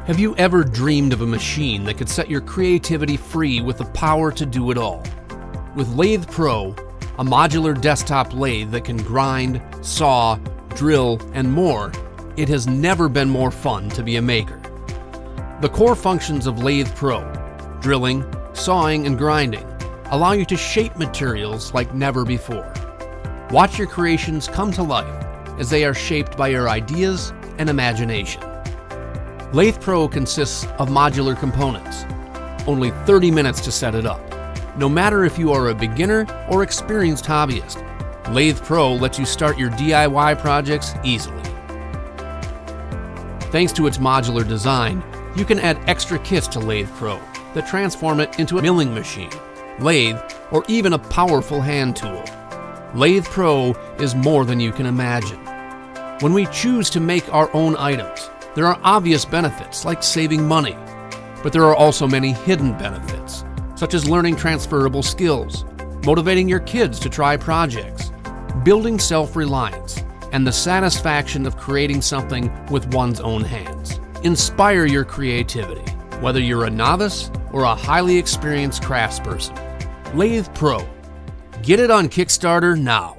Have you ever dreamed of a machine that could set your creativity free with the power to do it all? With Lathe Pro, a modular desktop lathe that can grind, saw, drill, and more, it has never been more fun to be a maker. The core functions of Lathe Pro, drilling, sawing, and grinding, allow you to shape materials like never before. Watch your creations come to life as they are shaped by your ideas and imagination. Lathe Pro consists of modular components. Only 30 minutes to set it up. No matter if you are a beginner or experienced hobbyist, Lathe Pro lets you start your DIY projects easily. Thanks to its modular design, you can add extra kits to Lathe Pro that transform it into a milling machine, lathe, or even a powerful hand tool. Lathe Pro is more than you can imagine. When we choose to make our own items, there are obvious benefits like saving money, but there are also many hidden benefits, such as learning transferable skills, motivating your kids to try projects, building self-reliance, and the satisfaction of creating something with one's own hands. Inspire your creativity, whether you're a novice or a highly experienced craftsperson. Lathe Pro. Get it on Kickstarter now.